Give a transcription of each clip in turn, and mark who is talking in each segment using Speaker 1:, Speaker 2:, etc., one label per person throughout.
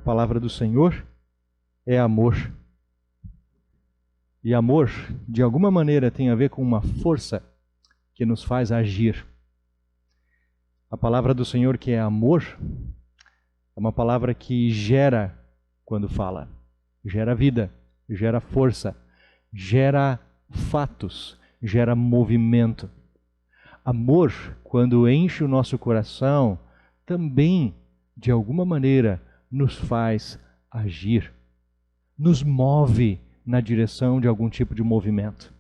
Speaker 1: palavra do Senhor é amor. E amor, de alguma maneira, tem a ver com uma força que nos faz agir. A palavra do Senhor, que é amor, é uma palavra que gera, quando fala, gera vida, gera força, gera fatos, gera movimento. Amor, quando enche o nosso coração, também, de alguma maneira, nos faz agir, nos move na direção de algum tipo de movimento.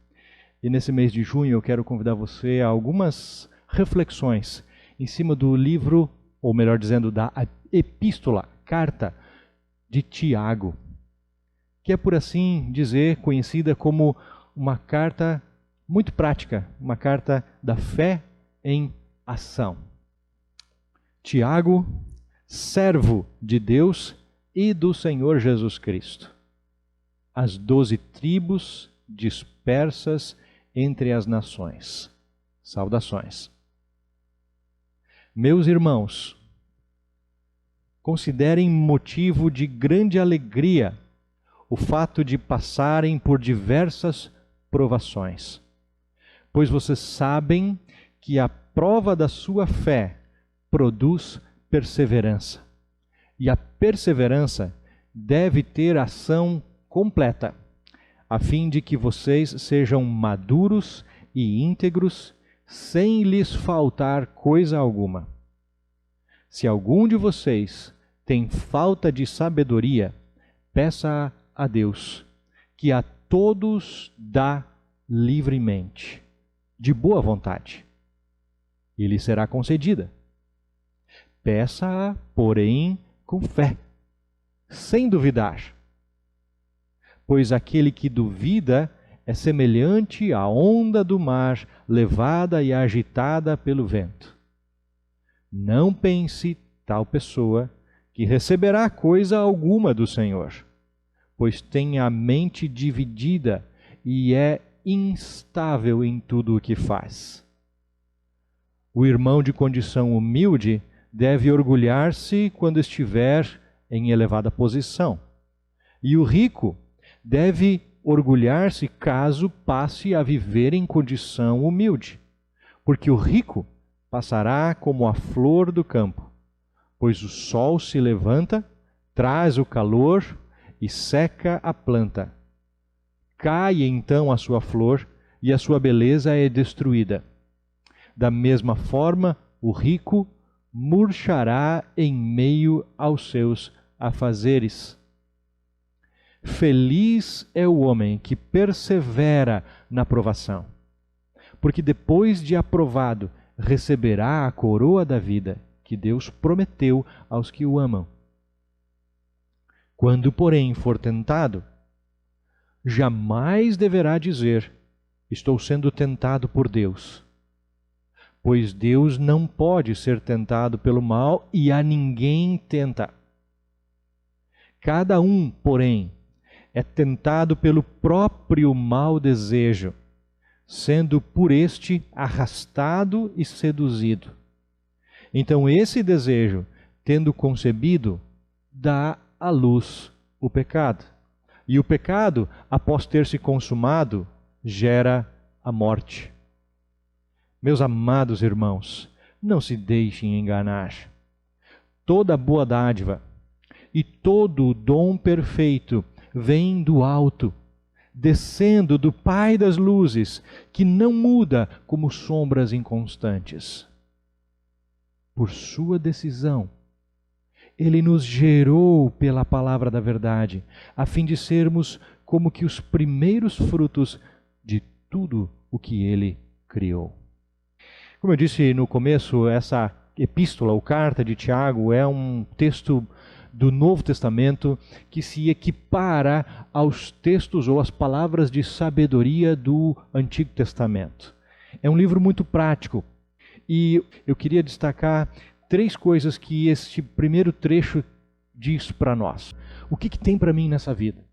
Speaker 1: E nesse mês de junho eu quero convidar você a algumas reflexões em cima do livro, ou melhor dizendo, da epístola, carta de Tiago, que é, por assim dizer, conhecida como uma carta muito prática, uma carta da fé em ação. Tiago, servo de Deus e do Senhor Jesus Cristo. As 12 tribos dispersas entre as nações. Saudações. Meus irmãos, considerem motivo de grande alegria o fato de passarem por diversas provações, pois vocês sabem que a prova da sua fé produz perseverança. E a perseverança deve ter ação completa, a fim de que vocês sejam maduros e íntegros, sem lhes faltar coisa alguma. Se algum de vocês tem falta de sabedoria, peça a Deus, que a todos dá livremente, de boa vontade, e lhe será concedida. Peça-a, porém, com fé, sem duvidar. Pois aquele que duvida é semelhante à onda do mar, levada e agitada pelo vento. Não pense tal pessoa que receberá coisa alguma do Senhor, pois tem a mente dividida e é instável em tudo o que faz. O irmão de condição humilde deve orgulhar-se quando estiver em elevada posição, e o rico deve orgulhar-se caso passe a viver em condição humilde, porque o rico passará como a flor do campo, pois o sol se levanta, traz o calor e seca a planta. Cai então a sua flor e a sua beleza é destruída. Da mesma forma, o rico murchará em meio aos seus afazeres. Feliz é o homem que persevera na provação, porque depois de aprovado receberá a coroa da vida que Deus prometeu aos que o amam. Quando, porém, for tentado, jamais deverá dizer: estou sendo tentado por Deus, pois Deus não pode ser tentado pelo mal e a ninguém tenta. Cada um, porém, é tentado pelo próprio mau desejo, sendo por este arrastado e seduzido. Então esse desejo, tendo concebido, dá à luz o pecado. E o pecado, após ter se consumado, gera a morte. Meus amados irmãos, não se deixem enganar. Toda boa dádiva e todo dom perfeito vem do alto, descendo do Pai das luzes, que não muda como sombras inconstantes. Por sua decisão, Ele nos gerou pela palavra da verdade, a fim de sermos como que os primeiros frutos de tudo o que Ele criou. Como eu disse no começo, essa epístola ou carta de Tiago é um texto do Novo Testamento que se equipara aos textos ou às palavras de sabedoria do Antigo Testamento. É um livro muito prático e eu queria destacar 3 coisas que este primeiro trecho diz para nós. O que tem para mim nessa vida?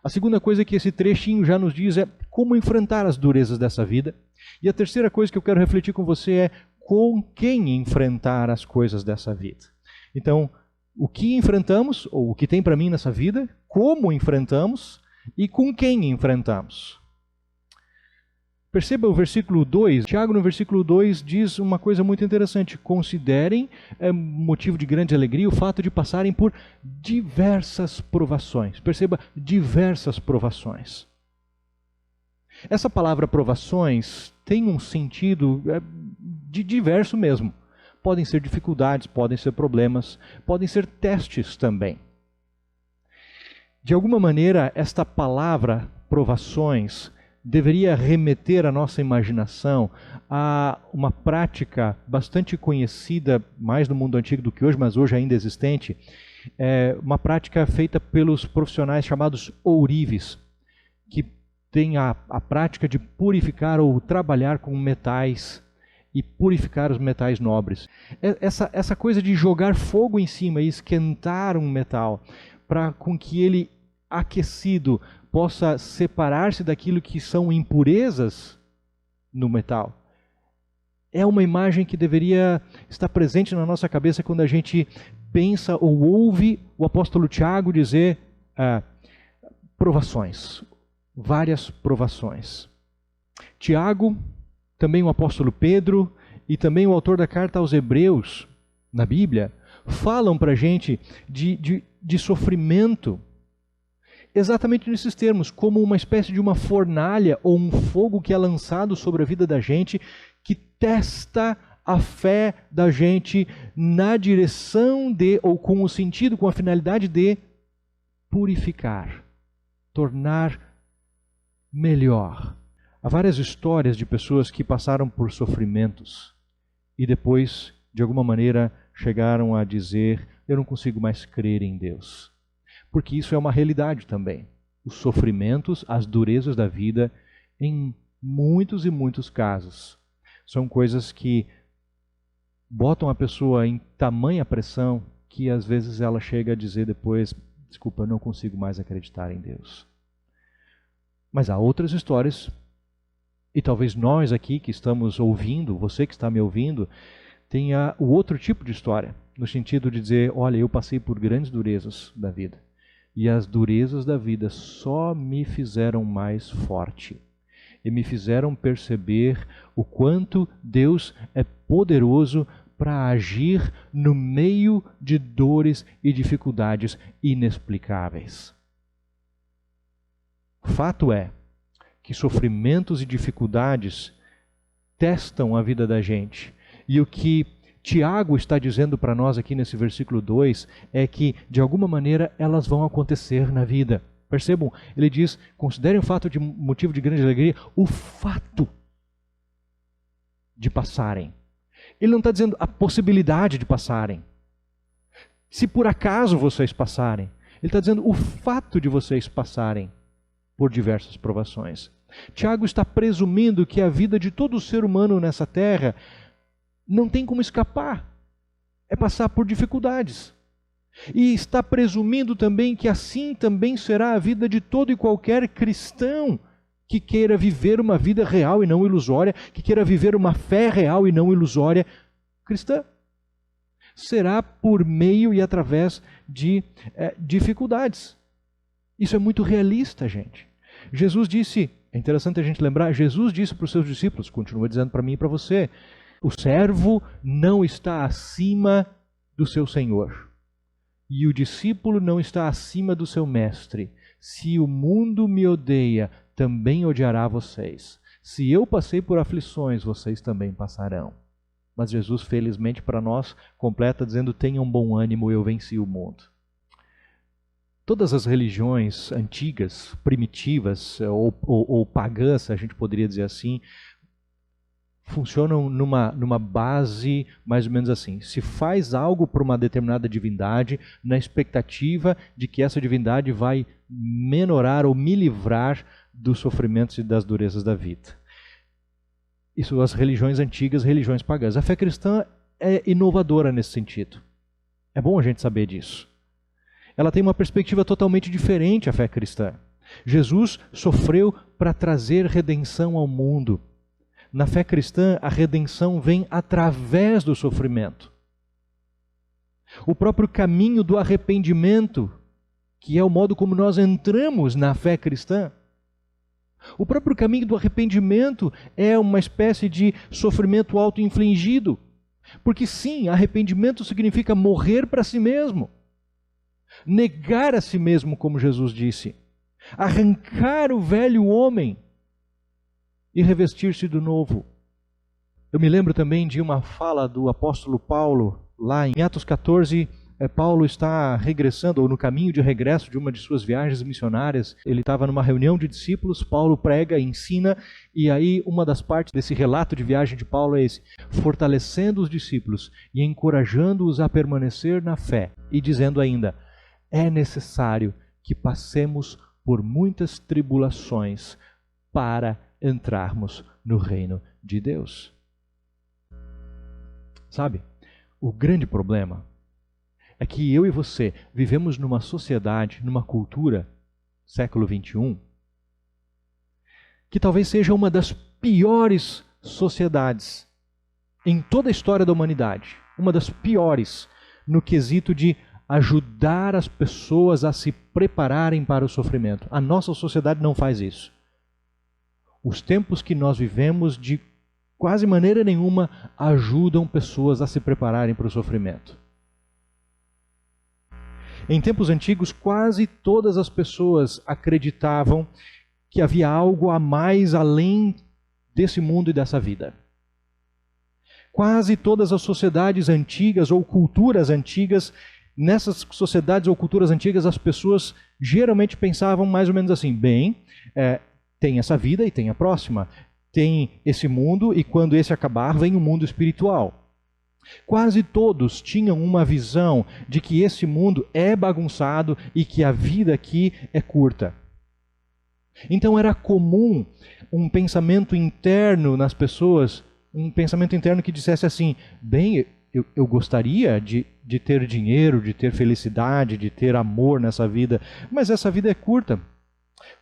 Speaker 1: A segunda coisa que esse trechinho já nos diz é como enfrentar as durezas dessa vida. E a terceira coisa que eu quero refletir com você é com quem enfrentar as coisas dessa vida. Então, o que enfrentamos, ou o que tem para mim nessa vida, como enfrentamos e com quem enfrentamos. Perceba o versículo 2, Tiago no versículo 2 diz uma coisa muito interessante: considerem motivo de grande alegria o fato de passarem por diversas provações. Perceba, diversas provações. Essa palavra provações tem um sentido de diverso mesmo. Podem ser dificuldades, podem ser problemas, podem ser testes também. De alguma maneira, esta palavra provações deveria remeter a nossa imaginação a uma prática bastante conhecida, mais no mundo antigo do que hoje, mas hoje ainda existente, uma prática feita pelos profissionais chamados ourives, que tem a prática de purificar ou trabalhar com metais e purificar os metais nobres. Essa coisa de jogar fogo em cima e esquentar um metal para com que ele, aquecido, possa separar-se daquilo que são impurezas no metal. É uma imagem que deveria estar presente na nossa cabeça quando a gente pensa ou ouve o apóstolo Tiago dizer provações, várias provações. Tiago, também o apóstolo Pedro e também o autor da carta aos Hebreus, na Bíblia, falam para a gente de sofrimento, exatamente nesses termos, como uma espécie de uma fornalha ou um fogo que é lançado sobre a vida da gente, que testa a fé da gente na direção de, ou com o sentido, com a finalidade de purificar, tornar melhor. Há várias histórias de pessoas que passaram por sofrimentos e depois, de alguma maneira, chegaram a dizer: eu não consigo mais crer em Deus. Porque isso é uma realidade também. Os sofrimentos, as durezas da vida, em muitos e muitos casos, são coisas que botam a pessoa em tamanha pressão que às vezes ela chega a dizer depois: desculpa, eu não consigo mais acreditar em Deus. Mas há outras histórias, e talvez nós aqui que estamos ouvindo, você que está me ouvindo, tenha o outro tipo de história, no sentido de dizer: olha, eu passei por grandes durezas da vida. E as durezas da vida só me fizeram mais forte. E me fizeram perceber o quanto Deus é poderoso para agir no meio de dores e dificuldades inexplicáveis. Fato é que sofrimentos e dificuldades testam a vida da gente. E o que Tiago está dizendo para nós aqui nesse versículo 2 é que, de alguma maneira, elas vão acontecer na vida. Percebam, ele diz: considerem o fato de motivo de grande alegria, o fato de passarem. Ele não está dizendo a possibilidade de passarem. Se por acaso vocês passarem. Ele está dizendo o fato de vocês passarem por diversas provações. Tiago está presumindo que a vida de todo ser humano nessa terra não tem como escapar, é passar por dificuldades. E está presumindo também que assim também será a vida de todo e qualquer cristão que queira viver uma vida real e não ilusória, que queira viver uma fé real e não ilusória cristã. Será por meio e através de dificuldades. Isso é muito realista, gente. Jesus disse, é interessante a gente lembrar, Jesus disse para os seus discípulos, continua dizendo para mim e para você: o servo não está acima do seu senhor, e o discípulo não está acima do seu mestre. Se o mundo me odeia, também odiará vocês. Se eu passei por aflições, vocês também passarão. Mas Jesus, felizmente para nós, completa dizendo: tenham bom ânimo, eu venci o mundo. Todas as religiões antigas, primitivas ou pagãs, a gente poderia dizer assim, funcionam numa base mais ou menos assim: se faz algo para uma determinada divindade, na expectativa de que essa divindade vai menorar ou me livrar dos sofrimentos e das durezas da vida. Isso as religiões antigas, religiões pagãs. A fé cristã é inovadora nesse sentido. É bom a gente saber disso. Ela tem uma perspectiva totalmente diferente, a fé cristã. Jesus sofreu para trazer redenção ao mundo. Na fé cristã, a redenção vem através do sofrimento. O próprio caminho do arrependimento, que é o modo como nós entramos na fé cristã. O próprio caminho do arrependimento é uma espécie de sofrimento auto-infligido. Porque sim, arrependimento significa morrer para si mesmo. Negar a si mesmo, como Jesus disse. Arrancar o velho homem e revestir-se do novo. Eu me lembro também de uma fala do apóstolo Paulo, lá em Atos 14, Paulo está regressando, ou no caminho de regresso de uma de suas viagens missionárias. Ele estava numa reunião de discípulos, Paulo prega, ensina, e aí uma das partes desse relato de viagem de Paulo é esse: fortalecendo os discípulos e encorajando-os a permanecer na fé, e dizendo ainda, é necessário que passemos por muitas tribulações para entrarmos no reino de Deus. Sabe, o grande problema é que eu e você vivemos numa sociedade, numa cultura, século XXI, que talvez seja uma das piores sociedades em toda a história da humanidade. Uma das piores no quesito de ajudar as pessoas a se prepararem para o sofrimento. A nossa sociedade não faz isso. Os tempos que nós vivemos, de quase maneira nenhuma, ajudam pessoas a se prepararem para o sofrimento. Em tempos antigos, quase todas as pessoas acreditavam que havia algo a mais além desse mundo e dessa vida. Quase todas as sociedades antigas ou culturas antigas, nessas sociedades ou culturas antigas, as pessoas geralmente pensavam mais ou menos assim: bem, tem essa vida e tem a próxima. Tem esse mundo e quando esse acabar, vem o mundo espiritual. Quase todos tinham uma visão de que esse mundo é bagunçado e que a vida aqui é curta. Então era comum um pensamento interno nas pessoas, um pensamento interno que dissesse assim: bem, eu gostaria de ter dinheiro, de ter felicidade, de ter amor nessa vida, mas essa vida é curta.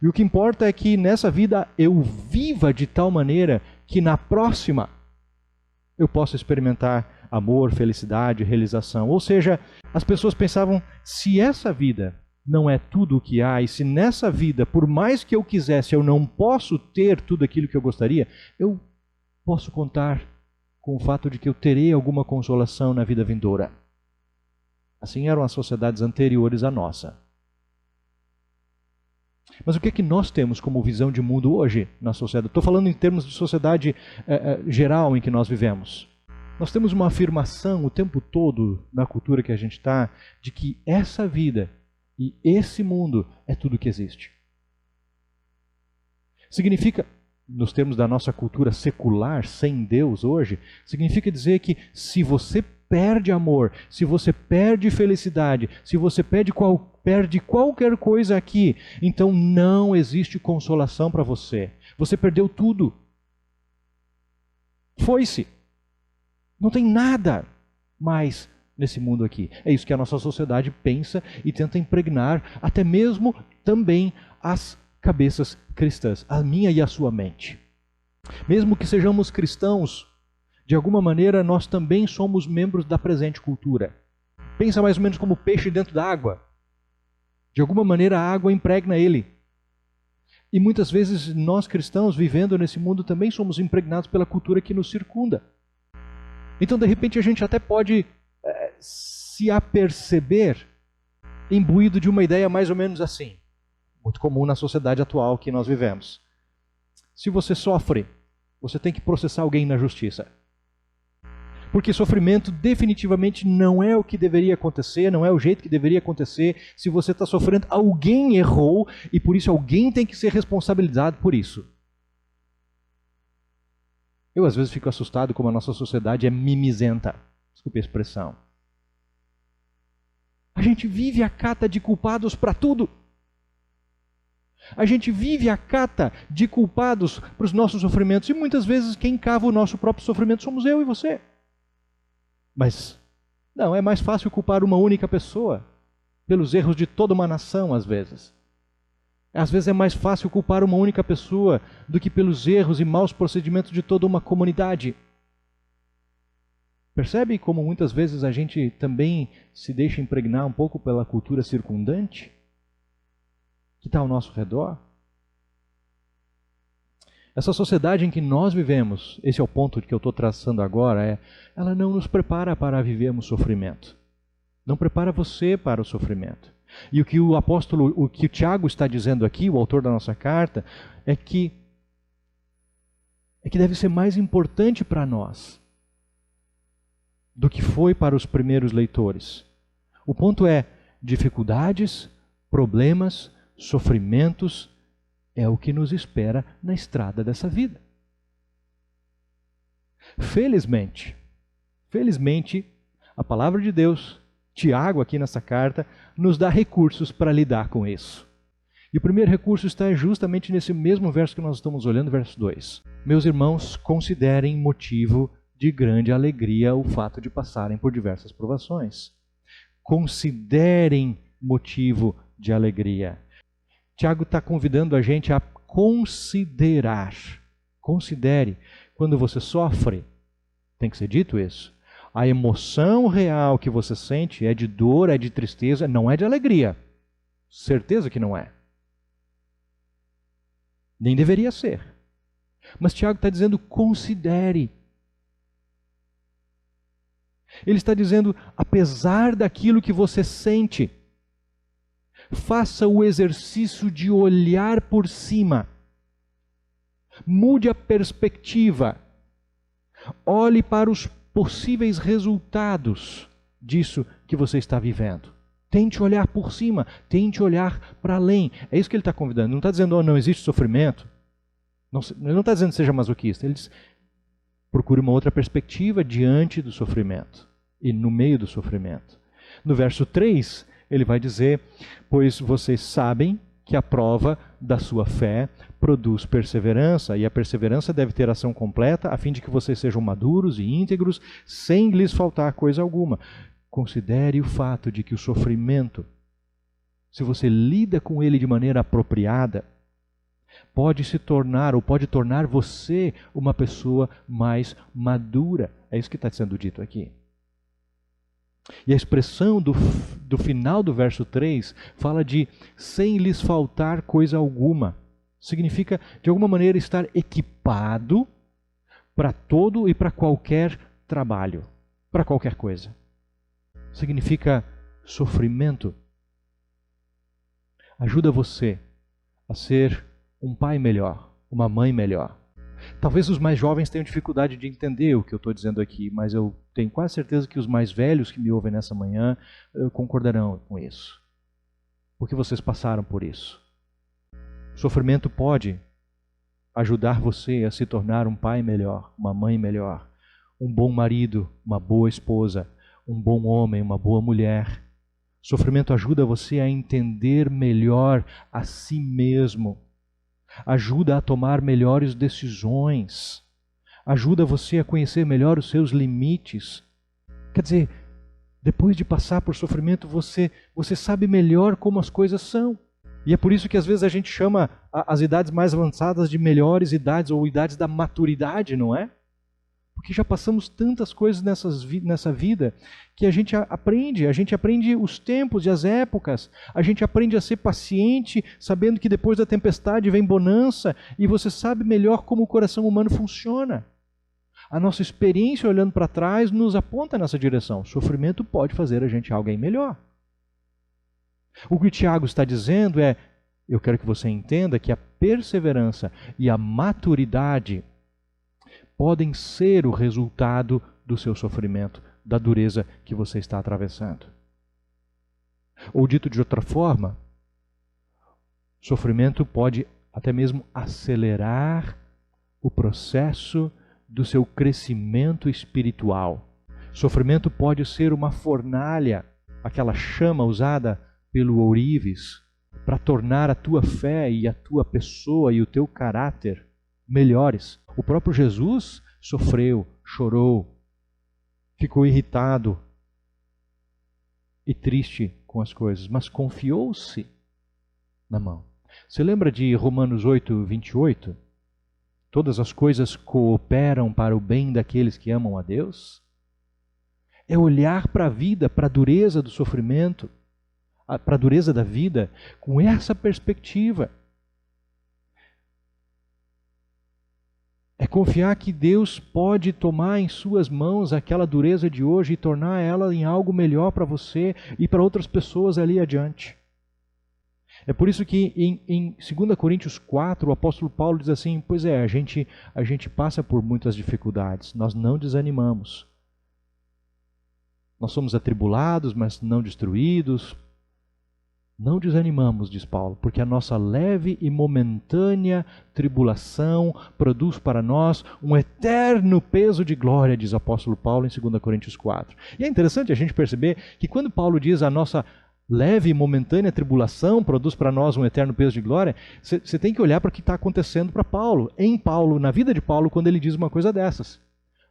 Speaker 1: E o que importa é que nessa vida eu viva de tal maneira que na próxima eu possa experimentar amor, felicidade, realização. Ou seja, as pessoas pensavam, se essa vida não é tudo o que há, e se nessa vida, por mais que eu quisesse, eu não posso ter tudo aquilo que eu gostaria, eu posso contar com o fato de que eu terei alguma consolação na vida vindoura. Assim eram as sociedades anteriores à nossa. Mas o que é que nós temos como visão de mundo hoje na sociedade? Estou falando em termos de sociedade geral em que nós vivemos. Nós temos uma afirmação o tempo todo na cultura que a gente está de que essa vida e esse mundo é tudo que existe. Significa, nos termos da nossa cultura secular, sem Deus hoje, significa dizer que se você perde amor, se você perde felicidade, se você perde qualquer coisa aqui, então não existe consolação para você. Você perdeu tudo. Foi-se. Não tem nada mais nesse mundo aqui. É isso que a nossa sociedade pensa e tenta impregnar, até mesmo também as cabeças cristãs, a minha e a sua mente. Mesmo que sejamos cristãos, de alguma maneira nós também somos membros da presente cultura. Pensa mais ou menos como peixe dentro da água. De alguma maneira a água impregna ele. E muitas vezes nós cristãos, vivendo nesse mundo, também somos impregnados pela cultura que nos circunda. Então, de repente, a gente até pode se aperceber imbuído de uma ideia mais ou menos assim, muito comum na sociedade atual que nós vivemos. Se você sofre, você tem que processar alguém na justiça. Porque sofrimento definitivamente não é o que deveria acontecer, não é o jeito que deveria acontecer. Se você está sofrendo, alguém errou e por isso alguém tem que ser responsabilizado por isso. Eu às vezes fico assustado como a nossa sociedade é mimizenta. Desculpe a expressão. A gente vive a cata de culpados para tudo. A gente vive a cata de culpados para os nossos sofrimentos. E muitas vezes quem cava o nosso próprio sofrimento somos eu e você. Mas não, é mais fácil culpar uma única pessoa pelos erros de toda uma nação, às vezes. Às vezes é mais fácil culpar uma única pessoa do que pelos erros e maus procedimentos de toda uma comunidade. Percebe como muitas vezes a gente também se deixa impregnar um pouco pela cultura circundante que está ao nosso redor? Essa sociedade em que nós vivemos, esse é o ponto que eu estou traçando agora, ela não nos prepara para vivermos sofrimento. Não prepara você para o sofrimento. E o que o Tiago está dizendo aqui, o autor da nossa carta, é que deve ser mais importante para nós do que foi para os primeiros leitores. O ponto é, dificuldades, problemas, sofrimentos, é o que nos espera na estrada dessa vida. Felizmente, a palavra de Deus, Tiago aqui nessa carta, nos dá recursos para lidar com isso. E o primeiro recurso está justamente nesse mesmo verso que nós estamos olhando, verso 2. Meus irmãos, considerem motivo de grande alegria o fato de passarem por diversas provações. Considerem motivo de alegria. Tiago está convidando a gente a considerar. Considere. Quando você sofre, tem que ser dito isso. A emoção real que você sente é de dor, é de tristeza, não é de alegria. Certeza que não é. Nem deveria ser. Mas Tiago está dizendo, considere. Ele está dizendo, apesar daquilo que você sente, faça o exercício de olhar por cima. Mude a perspectiva. Olhe para os possíveis resultados disso que você está vivendo. Tente olhar por cima, tente olhar para além. É isso que ele está convidando. Ele não está dizendo, não existe sofrimento. Ele não está dizendo que seja masoquista. Ele diz, procure uma outra perspectiva diante do sofrimento e no meio do sofrimento. No verso 3, ele vai dizer, pois vocês sabem que a prova da sua fé produz perseverança, e a perseverança deve ter ação completa, a fim de que vocês sejam maduros e íntegros, sem lhes faltar coisa alguma. Considere o fato de que o sofrimento, se você lida com ele de maneira apropriada, pode se tornar, ou pode tornar você uma pessoa mais madura. É isso que está sendo dito aqui. E a expressão do final do verso 3 fala de sem lhes faltar coisa alguma. Significa, de alguma maneira, estar equipado para todo e para qualquer trabalho, para qualquer coisa. Significa sofrimento. Ajuda você a ser um pai melhor, uma mãe melhor. Talvez os mais jovens tenham dificuldade de entender o que eu estou dizendo aqui, mas eu tenho quase certeza que os mais velhos que me ouvem nessa manhã concordarão com isso. Porque vocês passaram por isso. O sofrimento pode ajudar você a se tornar um pai melhor, uma mãe melhor, um bom marido, uma boa esposa, um bom homem, uma boa mulher. O sofrimento ajuda você a entender melhor a si mesmo. Ajuda a tomar melhores decisões. Ajuda você a conhecer melhor os seus limites. Quer dizer, depois de passar por sofrimento, você sabe melhor como as coisas são. E é por isso que às vezes a gente chama as idades mais avançadas de melhores idades ou idades da maturidade, não é? Porque já passamos tantas coisas nessa vida que a gente aprende os tempos e as épocas, a gente aprende a ser paciente, sabendo que depois da tempestade vem bonança, e você sabe melhor como o coração humano funciona. A nossa experiência olhando para trás nos aponta nessa direção. O sofrimento pode fazer a gente alguém melhor. O que o Tiago está dizendo é, eu quero que você entenda que a perseverança e a maturidade podem ser o resultado do seu sofrimento, da dureza que você está atravessando. Ou dito de outra forma, sofrimento pode até mesmo acelerar o processo do seu crescimento espiritual. Sofrimento pode ser uma fornalha, aquela chama usada pelo ourives, para tornar a tua fé e a tua pessoa e o teu caráter melhores. O próprio Jesus sofreu, chorou, ficou irritado e triste com as coisas, mas confiou-se na mão. Você lembra de Romanos 8, 28? Todas as coisas cooperam para o bem daqueles que amam a Deus? É olhar para a vida, para a dureza do sofrimento, para a dureza da vida, com essa perspectiva. É confiar que Deus pode tomar em suas mãos aquela dureza de hoje e tornar ela em algo melhor para você e para outras pessoas ali adiante. É por isso que em 2 Coríntios 4, o apóstolo Paulo diz assim, pois é, a gente passa por muitas dificuldades, nós não desanimamos. Nós somos atribulados, mas não destruídos. Não desanimamos, diz Paulo, porque a nossa leve e momentânea tribulação produz para nós um eterno peso de glória, diz o apóstolo Paulo em 2 Coríntios 4. E é interessante a gente perceber que quando Paulo diz a nossa leve e momentânea tribulação produz para nós um eterno peso de glória, você tem que olhar para o que está acontecendo para Paulo, em Paulo, na vida de Paulo, quando ele diz uma coisa dessas.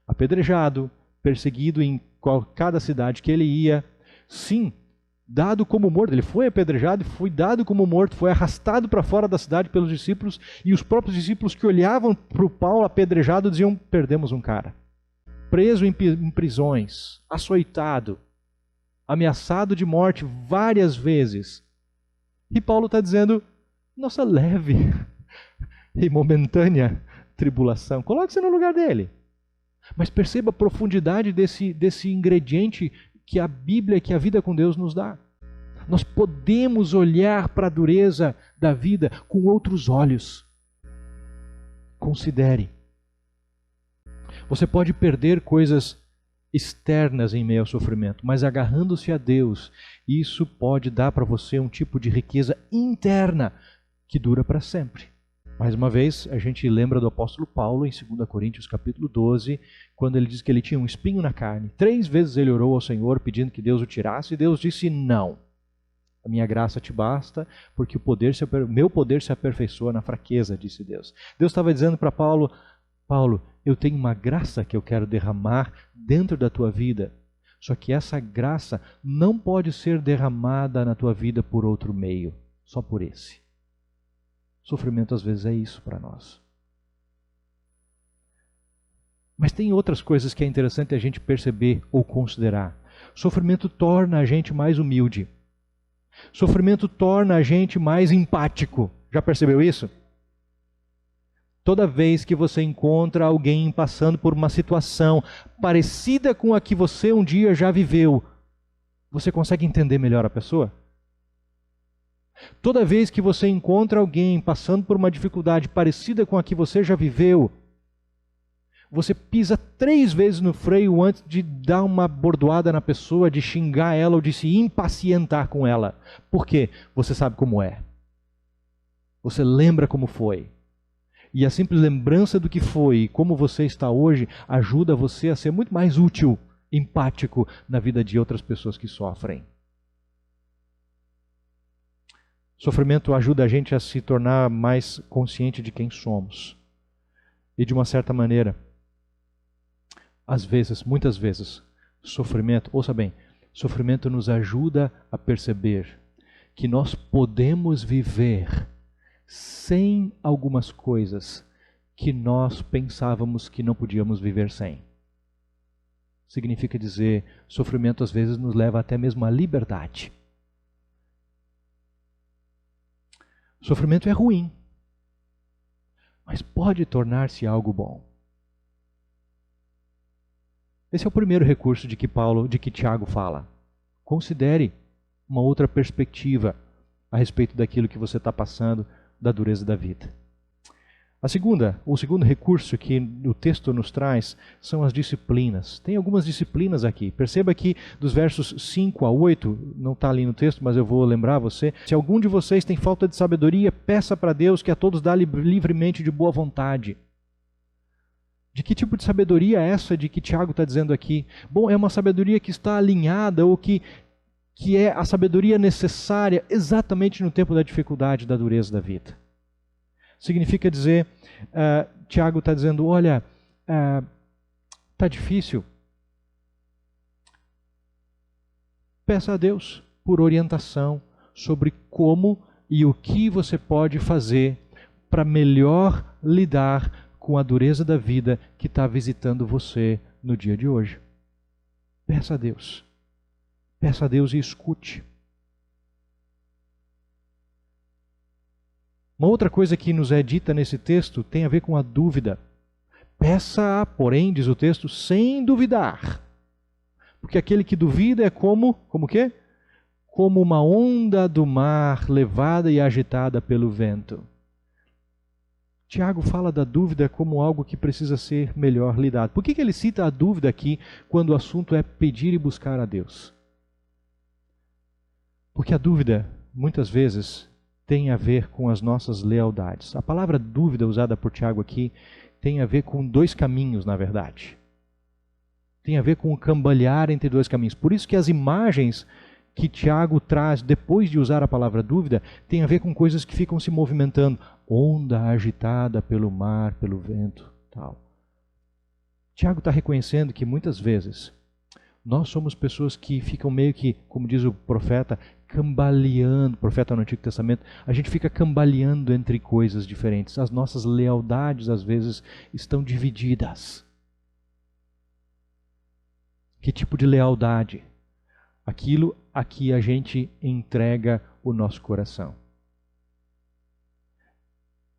Speaker 1: Apedrejado, perseguido em cada cidade que ele ia, sim, dado como morto, ele foi apedrejado, foi dado como morto, foi arrastado para fora da cidade pelos discípulos, e os próprios discípulos que olhavam para o Paulo apedrejado diziam, perdemos um cara. Preso em prisões, açoitado, ameaçado de morte várias vezes. E Paulo está dizendo, nossa leve e momentânea tribulação, coloque-se no lugar dele. Mas perceba a profundidade desse ingrediente que a Bíblia, que a vida com Deus nos dá. Nós podemos olhar para a dureza da vida com outros olhos. Considere. Você pode perder coisas externas em meio ao sofrimento, mas agarrando-se a Deus, isso pode dar para você um tipo de riqueza interna que dura para sempre. Mais uma vez, a gente lembra do apóstolo Paulo em 2 Coríntios capítulo 12, quando ele diz que ele tinha um espinho na carne. 3 vezes ele orou ao Senhor pedindo que Deus o tirasse, e Deus disse não. A minha graça te basta, porque o meu poder se aperfeiçoa na fraqueza, disse Deus. Deus estava dizendo para Paulo, Paulo, eu tenho uma graça que eu quero derramar dentro da tua vida, só que essa graça não pode ser derramada na tua vida por outro meio, só por esse. Sofrimento às vezes é isso para nós. Mas tem outras coisas que é interessante a gente perceber ou considerar. Sofrimento torna a gente mais humilde. Sofrimento torna a gente mais empático. Já percebeu isso? Toda vez que você encontra alguém passando por uma situação parecida com a que você um dia já viveu, você consegue entender melhor a pessoa? Toda vez que você encontra alguém passando por uma dificuldade parecida com a que você já viveu, você pisa 3 vezes no freio antes de dar uma bordoada na pessoa, de xingar ela ou de se impacientar com ela. Por quê? Você sabe como é. Você lembra como foi. E a simples lembrança do que foi e como você está hoje ajuda você a ser muito mais útil, empático na vida de outras pessoas que sofrem. Sofrimento ajuda a gente a se tornar mais consciente de quem somos. E de uma certa maneira, às vezes, muitas vezes, sofrimento, ouça bem, sofrimento nos ajuda a perceber que nós podemos viver sem algumas coisas que nós pensávamos que não podíamos viver sem. Significa dizer, sofrimento às vezes nos leva até mesmo à liberdade. Sofrimento é ruim, mas pode tornar-se algo bom. Esse é o primeiro recurso de que Tiago fala. Considere uma outra perspectiva a respeito daquilo que você está passando, da dureza da vida. O segundo recurso que o texto nos traz são as disciplinas. Tem algumas disciplinas aqui. Perceba que dos versos 5 a 8, não está ali no texto, mas eu vou lembrar você. Se algum de vocês tem falta de sabedoria, peça para Deus que a todos dá livremente de boa vontade. De que tipo de sabedoria é essa de que Tiago está dizendo aqui? Bom, é uma sabedoria que está alinhada ou que é a sabedoria necessária exatamente no tempo da dificuldade, da dureza da vida. Significa dizer, Tiago está dizendo, olha, está difícil. Peça a Deus por orientação sobre como e o que você pode fazer para melhor lidar com a dureza da vida que está visitando você no dia de hoje. Peça a Deus. Peça a Deus e escute. Uma outra coisa que nos é dita nesse texto tem a ver com a dúvida. Peça, porém, diz o texto, sem duvidar. Porque aquele que duvida é como o quê? Como uma onda do mar levada e agitada pelo vento. Tiago fala da dúvida como algo que precisa ser melhor lidado. Por que ele cita a dúvida aqui quando o assunto é pedir e buscar a Deus? Porque a dúvida, muitas vezes, tem a ver com as nossas lealdades. A palavra dúvida usada por Tiago aqui tem a ver com dois caminhos, na verdade. Tem a ver com o cambalear entre dois caminhos. Por isso que as imagens que Tiago traz depois de usar a palavra dúvida tem a ver com coisas que ficam se movimentando. Onda agitada pelo mar, pelo vento, tal. Tiago está reconhecendo que muitas vezes nós somos pessoas que ficam meio que, como diz o profeta, cambaleando, profeta no Antigo Testamento, a gente fica cambaleando entre coisas diferentes. As nossas lealdades, às vezes, estão divididas. Que tipo de lealdade? Aquilo a que a gente entrega o nosso coração.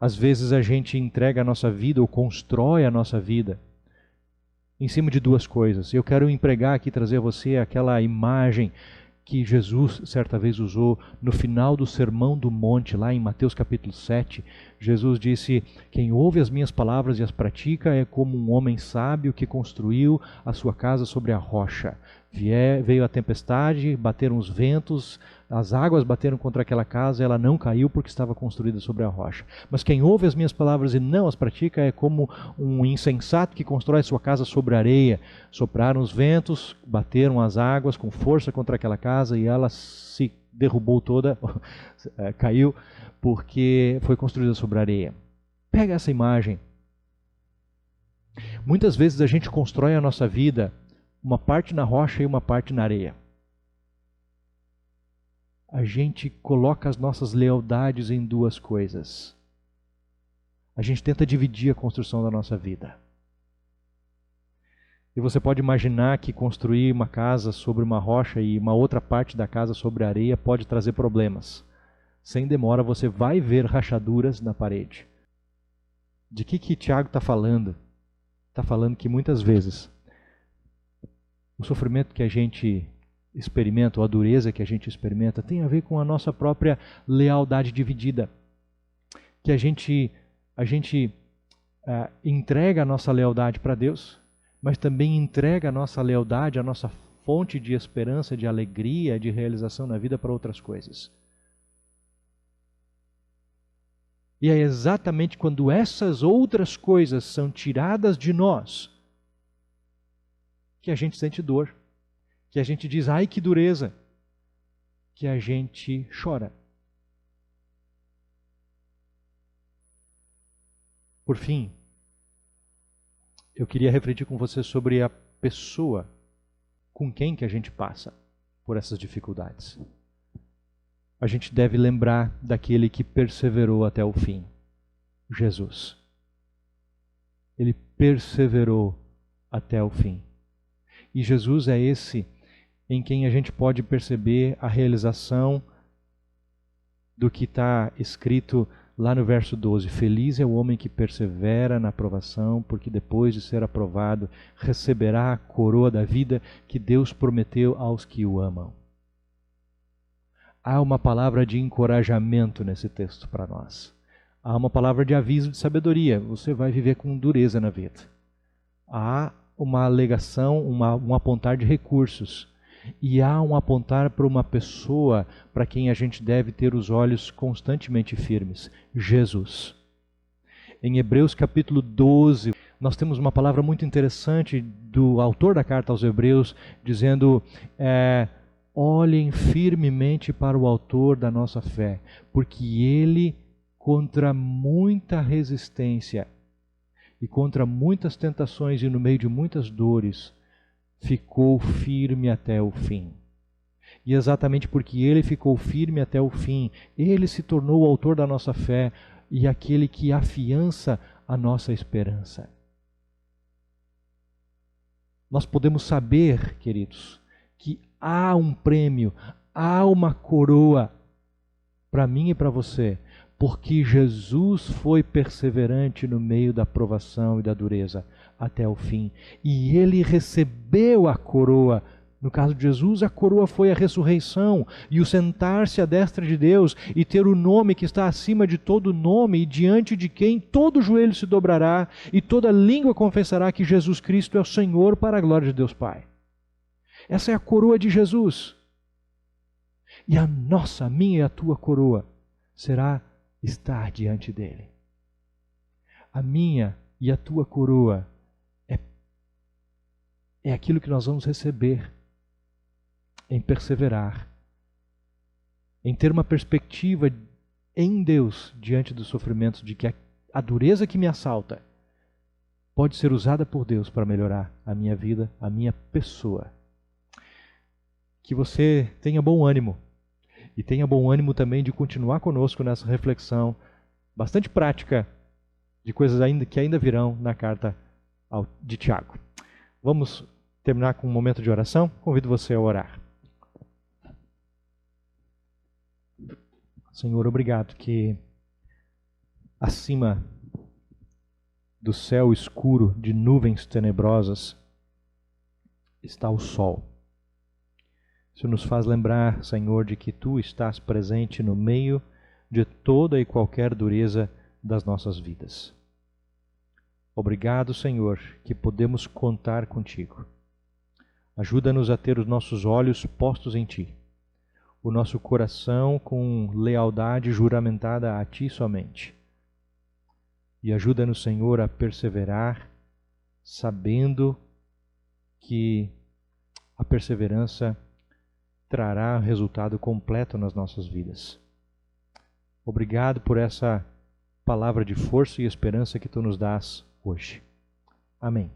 Speaker 1: Às vezes a gente entrega a nossa vida ou constrói a nossa vida em cima de duas coisas. Eu quero empregar aqui, trazer a você aquela imagem que Jesus certa vez usou no final do Sermão do Monte, lá em Mateus capítulo 7. Jesus disse: quem ouve as minhas palavras e as pratica é como um homem sábio que construiu a sua casa sobre a rocha. Veio a tempestade, bateram os ventos, as águas bateram contra aquela casa, ela não caiu porque estava construída sobre a rocha. Mas quem ouve as minhas palavras e não as pratica é como um insensato que constrói sua casa sobre areia. Sopraram os ventos, bateram as águas com força contra aquela casa e ela se derrubou toda, caiu, porque foi construída sobre areia. Pega essa imagem. Muitas vezes a gente constrói a nossa vida uma parte na rocha e uma parte na areia. A gente coloca as nossas lealdades em duas coisas. A gente tenta dividir a construção da nossa vida. E você pode imaginar que construir uma casa sobre uma rocha e uma outra parte da casa sobre areia pode trazer problemas. Sem demora você vai ver rachaduras na parede. De que Tiago está falando? Está falando que muitas vezes o sofrimento que a gente experimenta, ou a dureza que a gente experimenta, tem a ver com a nossa própria lealdade dividida. Que a gente entrega a nossa lealdade para Deus, mas também entrega a nossa lealdade, a nossa fonte de esperança, de alegria, de realização na vida para outras coisas. E é exatamente quando essas outras coisas são tiradas de nós que a gente sente dor, que a gente diz, ai que dureza, que a gente chora. Por fim, eu queria refletir com você sobre a pessoa com quem que a gente passa por essas dificuldades. A gente deve lembrar daquele que perseverou até o fim, Jesus. Ele perseverou até o fim. E Jesus é esse em quem a gente pode perceber a realização do que está escrito lá no verso 12. Feliz é o homem que persevera na aprovação, porque depois de ser aprovado, receberá a coroa da vida que Deus prometeu aos que o amam. Há uma palavra de encorajamento nesse texto para nós. Há uma palavra de aviso de sabedoria. Você vai viver com dureza na vida. Há uma alegação, um apontar de recursos. E há um apontar para uma pessoa para quem a gente deve ter os olhos constantemente firmes. Jesus. Em Hebreus capítulo 12, nós temos uma palavra muito interessante do autor da carta aos Hebreus, dizendo, olhem firmemente para o autor da nossa fé, porque ele, contra muita resistência e contra muitas tentações e no meio de muitas dores, ficou firme até o fim. E exatamente porque ele ficou firme até o fim, ele se tornou o autor da nossa fé e aquele que afiança a nossa esperança. nós podemos saber, queridos, que há um prêmio, há uma coroa para mim e para você, porque Jesus foi perseverante no meio da provação e da dureza até o fim. E ele recebeu a coroa. No caso de Jesus, a coroa foi a ressurreição e o sentar-se à destra de Deus e ter o nome que está acima de todo nome e diante de quem todo joelho se dobrará e toda língua confessará que Jesus Cristo é o Senhor para a glória de Deus Pai. Essa é a coroa de Jesus. E a nossa, a minha e a tua coroa será estar diante dele. A minha e a tua coroa é aquilo que nós vamos receber em perseverar, em ter uma perspectiva em Deus diante dos sofrimentos, de que a dureza que me assalta pode ser usada por Deus para melhorar a minha vida, a minha pessoa. Que você tenha bom ânimo e tenha bom ânimo também de continuar conosco nessa reflexão bastante prática de coisas que ainda virão na carta de Tiago. Vamos terminar com um momento de oração? Convido você a orar. Senhor, obrigado que acima do céu escuro de nuvens tenebrosas está o sol. Isso nos faz lembrar, Senhor, de que Tu estás presente no meio de toda e qualquer dureza das nossas vidas. Obrigado, Senhor, que podemos contar contigo. Ajuda-nos a ter os nossos olhos postos em Ti, o nosso coração com lealdade juramentada a Ti somente. E ajuda-nos, Senhor, a perseverar, sabendo que a perseverança trará resultado completo nas nossas vidas. Obrigado por essa palavra de força e esperança que Tu nos dás hoje. Amém.